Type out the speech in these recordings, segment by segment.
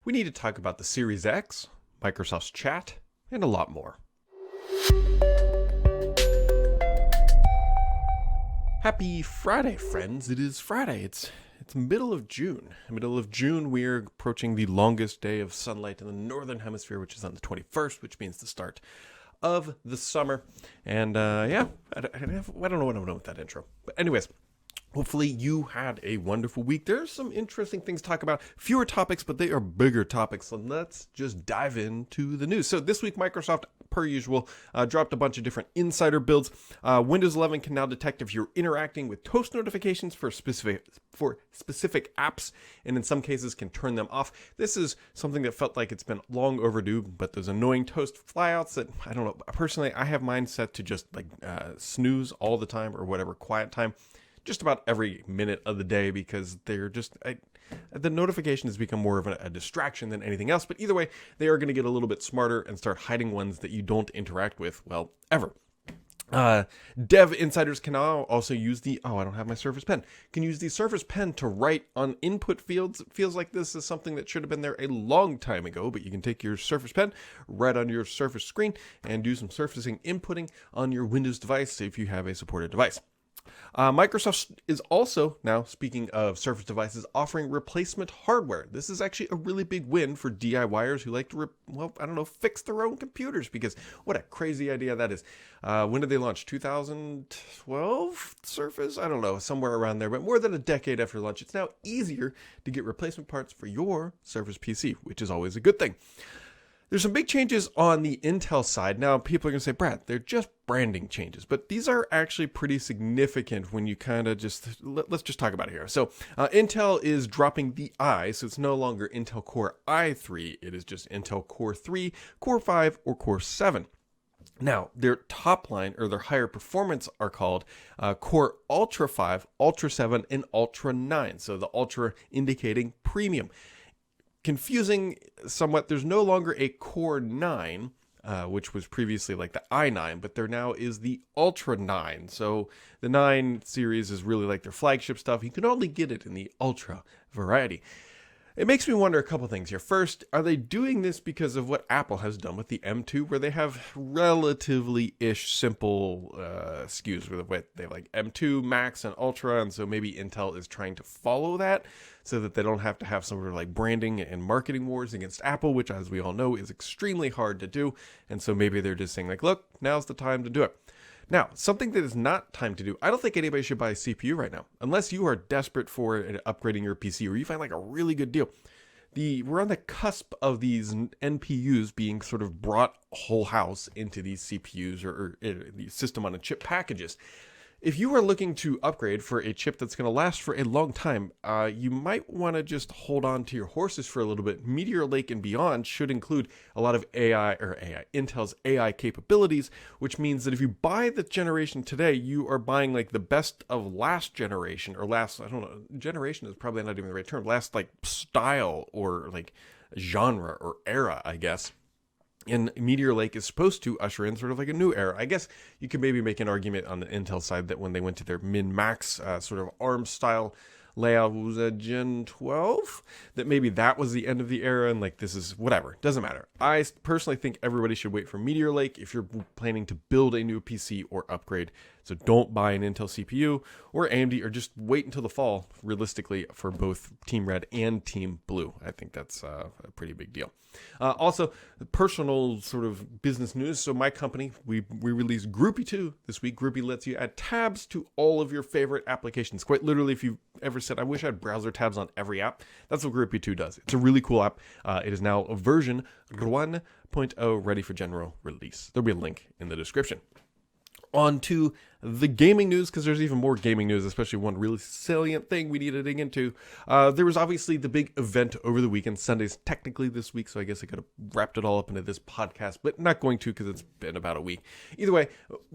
We need to talk about the Series X, Microsoft's chat, and a lot more. Happy Friday, friends. It is Friday. It's middle of June. We're approaching the longest day of sunlight in the northern hemisphere, which is on the 21st, which means the start of the summer. And I don't know what I'm doing with that intro. But anyways, hopefully you had a wonderful week. There's some interesting things to talk about. Fewer topics, but they are bigger topics. So let's just dive into the news. So this week, Microsoft, per usual, dropped a bunch of different insider builds. Windows 11 can now detect if you're interacting with toast notifications for specific apps, and in some cases can turn them off. This is something that felt like it's been long overdue, but those annoying toast flyouts that, I don't know, personally, I have mine set to just like snooze all the time or whatever, quiet time, just about every minute of the day, because they're just, the notification has become more of a distraction than anything else. But either way, they are going to get a little bit smarter and start hiding ones that you don't interact with, well, ever. Dev insiders can now also use I don't have my Surface Pen. Can use the Surface Pen to write on input fields. It feels like this is something that should have been there a long time ago, but you can take your Surface Pen, write on your Surface screen, and do some surfacing inputting on your Windows device if you have a supported device. Microsoft is also, now speaking of Surface devices, offering replacement hardware. This is actually a really big win for DIYers who like to, fix their own computers, because what a crazy idea that is. When did they launch? 2012 Surface? I don't know, somewhere around there, but more than a decade after launch, it's now easier to get replacement parts for your Surface PC, which is always a good thing. There's some big changes on the Intel side. Now, people are going to say, Brad, they're just branding changes, but these are actually pretty significant when you kind of let's just talk about it here. So Intel is dropping the I, so it's no longer Intel Core i3. It is just Intel Core 3, Core 5, or Core 7. Now, their top line, or their higher performance, are called Core Ultra 5, Ultra 7, and Ultra 9. So the Ultra indicating premium. Confusing somewhat, there's no longer a Core 9, which was previously like the i9, but there now is the Ultra 9. So the 9 series is really like their flagship stuff. You can only get it in the Ultra variety. It makes me wonder a couple things here. First, are they doing this because of what Apple has done with the M2, where they have relatively-ish simple SKUs with they have like M2, Max, and Ultra, and so maybe Intel is trying to follow that so that they don't have to have some sort of like branding and marketing wars against Apple, which, as we all know, is extremely hard to do. And so maybe they're just saying like, look, now's the time to do it. Now, something that is not time to do, I don't think anybody should buy a CPU right now, unless you are desperate for upgrading your PC or you find like a really good deal. We're on the cusp of these NPUs being sort of brought whole house into these CPUs or the system on a chip packages. If you are looking to upgrade for a chip that's going to last for a long time, you might want to just hold on to your horses for a little bit. Meteor Lake and beyond should include a lot of Intel's AI capabilities, which means that if you buy the generation today, you are buying like the best of last generation, or generation is probably not even the right term, last like style or like genre or era, I guess. And Meteor Lake is supposed to usher in sort of like a new era. I guess you could maybe make an argument on the Intel side that when they went to their min-max sort of ARM style layout, was a Gen 12, that maybe that was the end of the era, and like this is whatever, doesn't matter. I personally think everybody should wait for Meteor Lake if you're planning to build a new PC or upgrade. So don't buy an Intel CPU or AMD, or just wait until the fall, realistically, for both Team Red and Team Blue. I think that's a pretty big deal. Also, personal sort of business news. So my company, we released Groupie 2 this week. Groupie lets you add tabs to all of your favorite applications. Quite literally, if you've ever said, I wish I had browser tabs on every app, that's what Groupie 2 does. It's a really cool app. It is now a version 1.0 ready for general release. There'll be a link in the description. On to the gaming news, because there's even more gaming news, especially one really salient thing we need to dig into. There was obviously the big event over the weekend. Sunday's technically this week, so I guess I could have wrapped it all up into this podcast, but not going to because it's been about a week. Either way,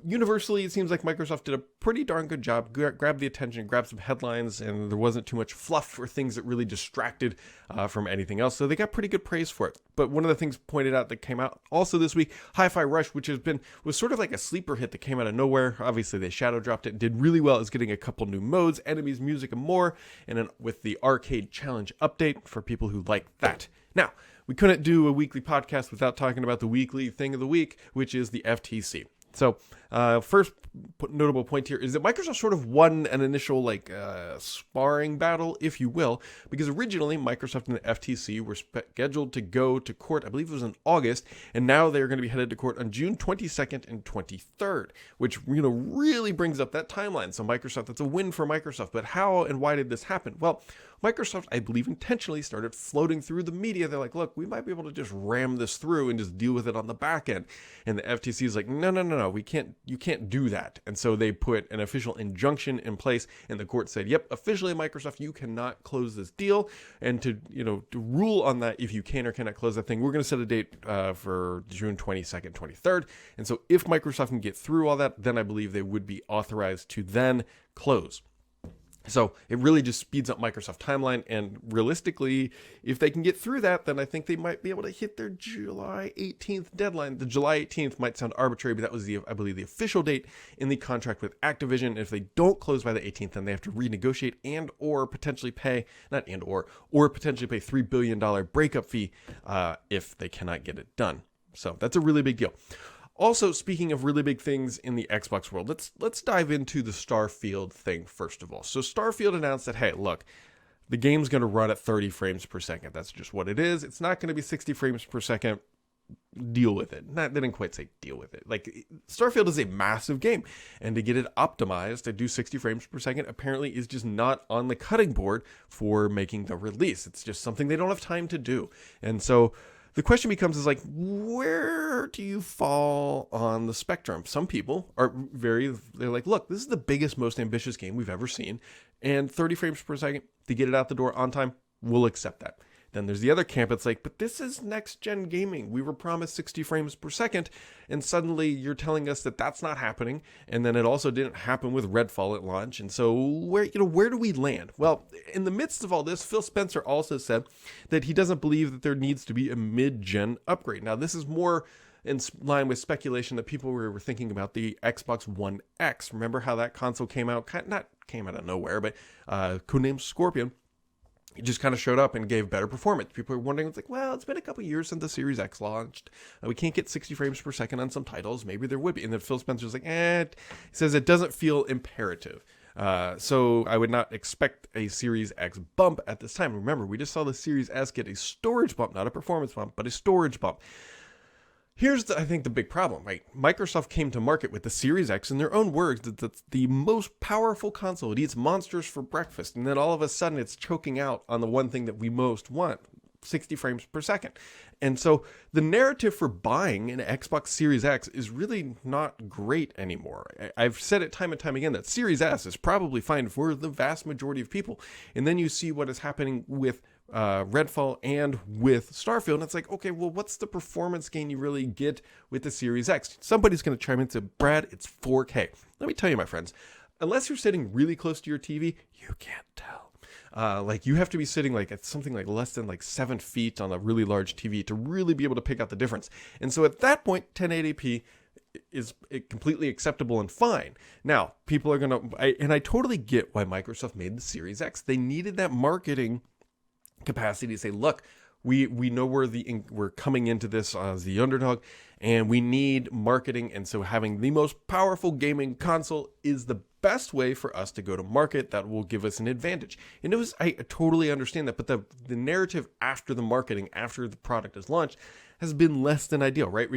universally, it seems like Microsoft did a pretty darn good job, grabbed the attention, grabbed some headlines, and there wasn't too much fluff or things that really distracted from anything else, so they got pretty good praise for it. But one of the things pointed out that came out also this week, Hi-Fi Rush, which was sort of like a sleeper hit that came out of nowhere. Obviously, they shadow dropped it, did really well. It's getting a couple new modes, enemies, music, and more, and then with the arcade challenge update for people who like that. Now, we couldn't do a weekly podcast without talking about the weekly thing of the week, which is the FTC. So, first notable point here is that Microsoft sort of won an initial sparring battle, if you will, because originally Microsoft and the FTC were scheduled to go to court, I believe it was in August, and now they're going to be headed to court on June 22nd and 23rd, which really brings up that timeline. So Microsoft, that's a win for Microsoft. But how and why did this happen? Well, Microsoft, I believe, intentionally started floating through the media. They're like, look, we might be able to just ram this through and just deal with it on the back end. And the FTC is like, no, you can't do that. And so they put an official injunction in place, and the court said, yep, officially, Microsoft, you cannot close this deal. And to rule on that, if you can or cannot close that thing, we're going to set a date for June 22nd, 23rd. And so if Microsoft can get through all that, then I believe they would be authorized to then close. So it really just speeds up Microsoft timeline, and realistically, if they can get through that, then I think they might be able to hit their July 18th deadline. The July 18th might sound arbitrary, but that was I believe the official date in the contract with Activision. If they don't close by the 18th, then they have to renegotiate and or potentially pay potentially pay $3 billion breakup fee if they cannot get it done. So that's a really big deal. Also, speaking of really big things in the Xbox world, let's dive into the Starfield thing first of all. So Starfield announced that, hey, look, the game's going to run at 30 frames per second. That's just what it is. It's not going to be 60 frames per second. Deal with it. They didn't quite say deal with it. Like, Starfield is a massive game, and to get it optimized to do 60 frames per second apparently is just not on the cutting board for making the release. It's just something they don't have time to do. And so the question becomes where do you fall on the spectrum? Some people are they're like, look, this is the biggest, most ambitious game we've ever seen, and 30 frames per second to get it out the door on time, we'll accept that. Then there's the other camp. It's like, but this is next-gen gaming. We were promised 60 frames per second, and suddenly you're telling us that that's not happening. And then it also didn't happen with Redfall at launch. And so where do we land? Well, in the midst of all this, Phil Spencer also said that he doesn't believe that there needs to be a mid-gen upgrade. Now, this is more in line with speculation that people were thinking about the Xbox One X. Remember how that console came out? Not came out of nowhere, but codenamed Scorpion. It just kind of showed up and gave better performance. People are wondering, it's been a couple years since the Series X launched. We can't get 60 frames per second on some titles. Maybe there would be. And then Phil Spencer's like, he says it doesn't feel imperative. So I would not expect a Series X bump at this time. Remember, we just saw the Series S get a storage bump, not a performance bump, but a storage bump. Here's, I think, the big problem, right? Microsoft came to market with the Series X, in their own words, that's the most powerful console. It eats monsters for breakfast, and then all of a sudden it's choking out on the one thing that we most want, 60 frames per second. And so the narrative for buying an Xbox Series X is really not great anymore. I've said it time and time again that Series S is probably fine for the vast majority of people. And then you see what is happening with Redfall and with Starfield, and it's like, okay, well, what's the performance gain you really get with the Series X? Somebody's going to chime in and say, Brad, it's 4K. Let me tell you, my friends, unless you're sitting really close to your TV, you can't tell. You have to be sitting at something less than 7 feet on a really large TV to really be able to pick out the difference. And so at that point, 1080p is completely acceptable and fine. Now, people are going to, and I totally get why Microsoft made the Series X. They needed that marketing capacity to say, look, we know we're coming into this as the underdog, and we need marketing, and so having the most powerful gaming console is the best way for us to go to market. That will give us an advantage. And I totally understand that, but the narrative after the marketing, after the product is launched, has been less than ideal, right?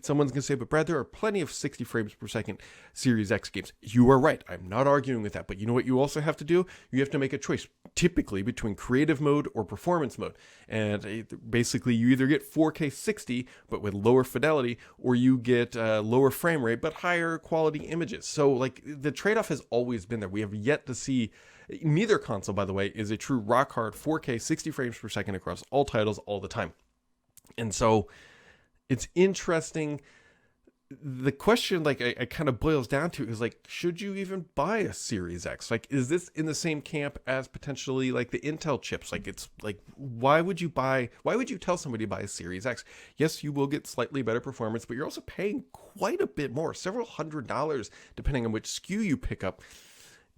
Someone's going to say, but Brad, there are plenty of 60 frames per second Series X games. You are right. I'm not arguing with that. But you know what you also have to do? You have to make a choice, typically between creative mode or performance mode. And basically, you either get 4K 60, but with lower fidelity, or you get lower frame rate, but higher quality images. So the trade-off has always been there. We have yet to see. Neither console, by the way, is a true rock hard 4K 60 frames per second across all titles all the time. And so it's interesting. The question, it kind of boils down to is should you even buy a Series X? Is this in the same camp as potentially the Intel chips? Why would you tell somebody to buy a Series X? Yes, you will get slightly better performance, but you're also paying quite a bit more, several $100s, depending on which SKU you pick up.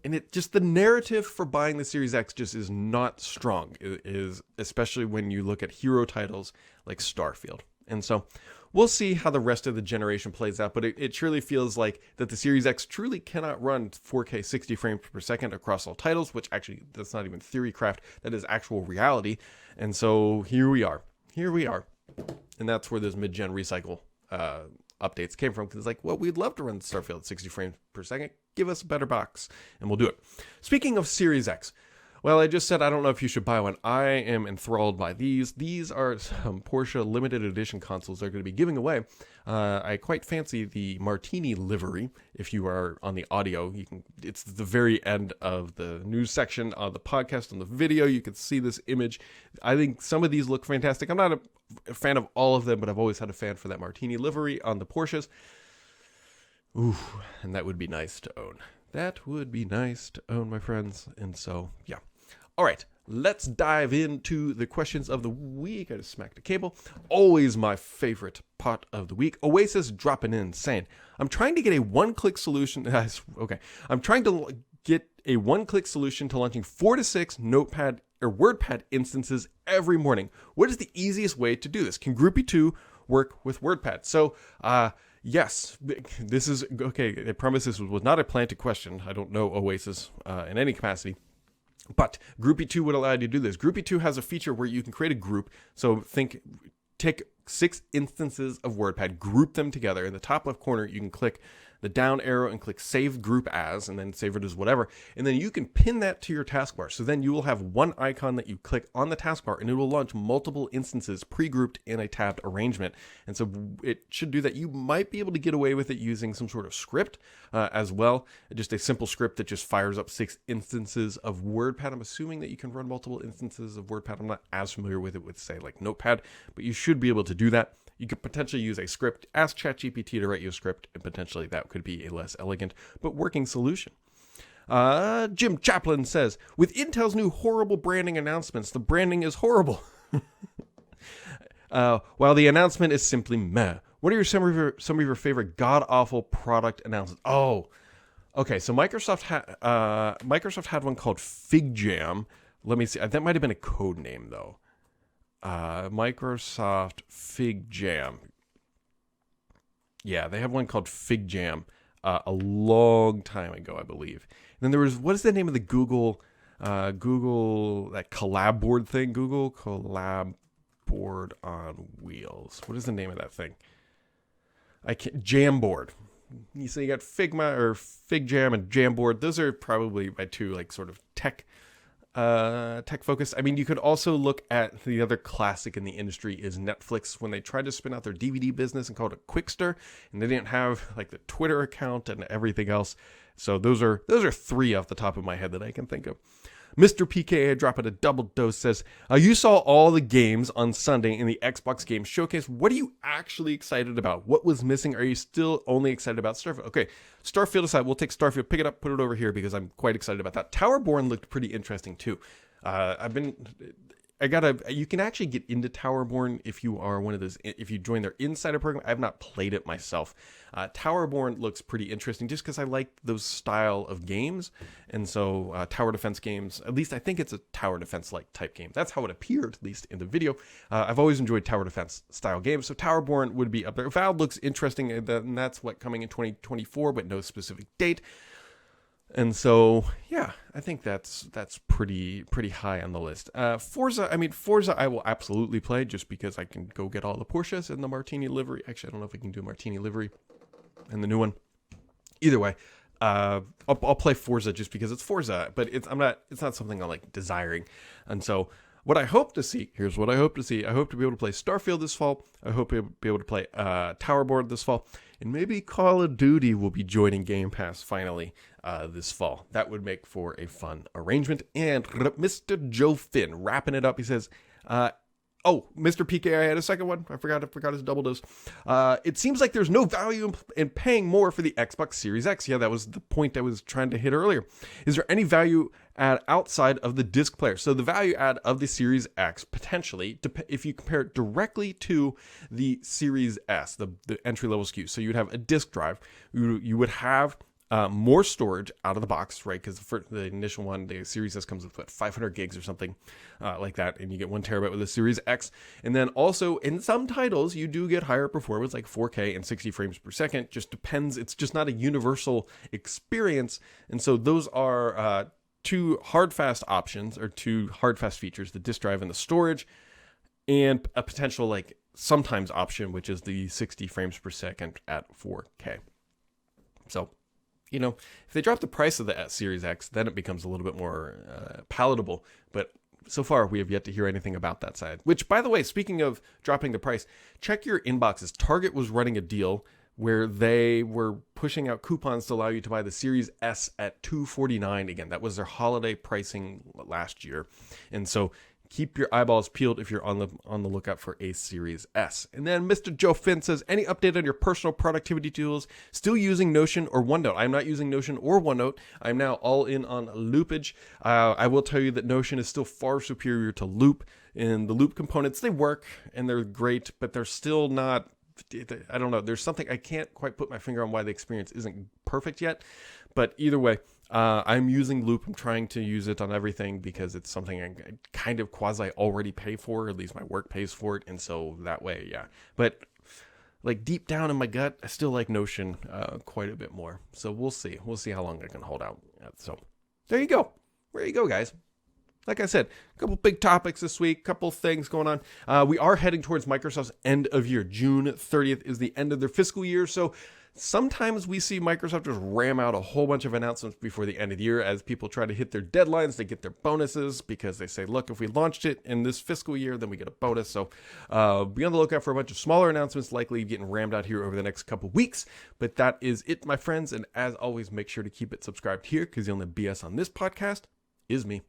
And it just, the narrative for buying the Series X just is not strong. It is, especially when you look at hero titles like Starfield. And so we'll see how the rest of the generation plays out, but it surely feels like that the Series X truly cannot run 4K 60 frames per second across all titles, which actually, that's not even theorycraft, that is actual reality. And so here we are. And that's where those mid-gen recycle updates came from, because it's like, well, we'd love to run Starfield at 60 frames per second. Give us a better box, and we'll do it. Speaking of Series X, well, I just said I don't know if you should buy one. I am enthralled by these. These are some Porsche limited edition consoles they're going to be giving away. I quite fancy the Martini livery. If you are on the audio, you can. It's the very end of the news section of the podcast. On the video, you can see this image. I think some of these look fantastic. I'm not a fan of all of them, but I've always had a fan for that Martini livery on the Porsches. Ooh, and that would be nice to own. That would be nice to own, my friends. And so, yeah. All right, let's dive into the questions of the week. I just smacked a cable. Always my favorite part of the week. Oasis dropping in saying, I'm trying to get a one-click solution. Okay, I'm trying to get a one-click solution to launching 4 to 6 Notepad or WordPad instances every morning. What is the easiest way to do this? Can Groupie 2 work with WordPad? So, yes, this is, okay, I promise this was not a planted question. I don't know Oasis in any capacity. But Groupie 2 would allow you to do this. Groupie 2 has a feature where you can create a group. So take 6 instances of WordPad, group them together. In the top left corner, you can click the down arrow and click Save Group As, and then save it as whatever. And then you can pin that to your taskbar. So then you will have one icon that you click on the taskbar, and it will launch multiple instances pre-grouped in a tabbed arrangement. And so it should do that. You might be able to get away with it using some sort of script as well. Just a simple script that just fires up 6 instances of WordPad. I'm assuming that you can run multiple instances of WordPad. I'm not as familiar with it with, say, like Notepad, but you should be able to do that. You could potentially use a script, ask ChatGPT to write you a script, and potentially that could be a less elegant but working solution. Jim Chaplin says, with Intel's new horrible branding announcements, the branding is horrible. While the announcement is simply meh. What are some of your favorite god-awful product announcements? Oh, okay, so Microsoft had one called Fig Jam. Let me see. That might have been a code name, though. Microsoft Fig Jam. Yeah, they have one called Fig Jam a long time ago, I believe. And then there was, what is the name of the Google that collab board thing? Google Collab Board on Wheels. What is the name of that thing? Jamboard. So you got Figma or Fig Jam and Jamboard. Those are probably my two like sort of tech focused. I mean, you could also look at the other classic in the industry is Netflix, when they tried to spin out their DVD business and called it Quickster, and they didn't have like the Twitter account and everything else. So those are 3 off the top of my head that I can think of. Mr. PKA dropping a double dose says, you saw all the games on Sunday in the Xbox Game Showcase. What are you actually excited about? What was missing? Are you still only excited about Starfield? Okay, Starfield aside, we'll take Starfield, pick it up, put it over here because I'm quite excited about that. Towerborn looked pretty interesting too. You can actually get into Towerborn if you are one of those, if you join their insider program. I have not played it myself. Towerborn looks pretty interesting just because I like those style of games. And so tower defense games, at least I think it's a tower defense like type game. That's how it appeared, at least in the video. I've always enjoyed tower defense style games. So Towerborn would be up there. Valve looks interesting, and that's coming in 2024, but no specific date. And so, yeah, I think that's pretty high on the list. Forza I will absolutely play just because I can go get all the Porsches and the Martini livery. Actually, I don't know if we can do a Martini livery and the new one. Either way, I'll play Forza just because it's Forza, but it's not something I'm like desiring. And so what I hope to see, here's what I hope to see. I hope to be able to play Starfield this fall. I hope to be able to play Towerborn this fall. And maybe Call of Duty will be joining Game Pass finally this fall. That would make for a fun arrangement. And Mr. Joe Finn wrapping it up. He says, Mr. PK, I had a second one. I forgot his double dose. It seems like there's no value in paying more for the Xbox Series X. Yeah, that was the point I was trying to hit earlier. Is there any value add outside of the disc player? So the value add of the Series X, potentially, if you compare it directly to the Series S, the entry-level SKU. So you'd have a disc drive. You would have more storage out of the box, right? Because the initial one, the Series S comes with 500 gigs or something like that, and you get 1 terabyte with the Series X. And then also in some titles, you do get higher performance, like 4K and 60 frames per second. Just depends. It's just not a universal experience. And so those are two hard fast options, or two hard fast features: the disk drive and the storage, and a potential like sometimes option, which is the 60 frames per second at 4K. So, if they drop the price of the Series X, then it becomes a little bit more palatable. But so far, we have yet to hear anything about that side. Which, by the way, speaking of dropping the price, check your inboxes. Target was running a deal where they were pushing out coupons to allow you to buy the Series S at $249. Again, that was their holiday pricing last year. And so keep your eyeballs peeled if you're on the lookout for a Series S. And then Mr. Joe Finn says, any update on your personal productivity tools? Still using Notion or OneNote? I'm not using Notion or OneNote. I'm now all in on Loopage. I will tell you that Notion is still far superior to Loop. In the Loop components, they work and they're great, but they're still not, I don't know. There's something, I can't quite put my finger on why the experience isn't perfect yet. But either way, I'm using Loop. I'm trying to use it on everything because it's something I kind of quasi already pay for. At least my work pays for it. And so that way, yeah. But like deep down in my gut, I still like Notion quite a bit more. So we'll see. We'll see how long I can hold out. So there you go. There you go, guys. Like I said, a couple big topics this week, couple things going on. We are heading towards Microsoft's end of year. June 30th is the end of their fiscal year. So sometimes we see Microsoft just ram out a whole bunch of announcements before the end of the year as people try to hit their deadlines. They get their bonuses because they say, look, if we launched it in this fiscal year, then we get a bonus. So be on the lookout for a bunch of smaller announcements likely getting rammed out here over the next couple weeks. But that is it, my friends. And as always, make sure to keep it subscribed here because the only BS on this podcast is me.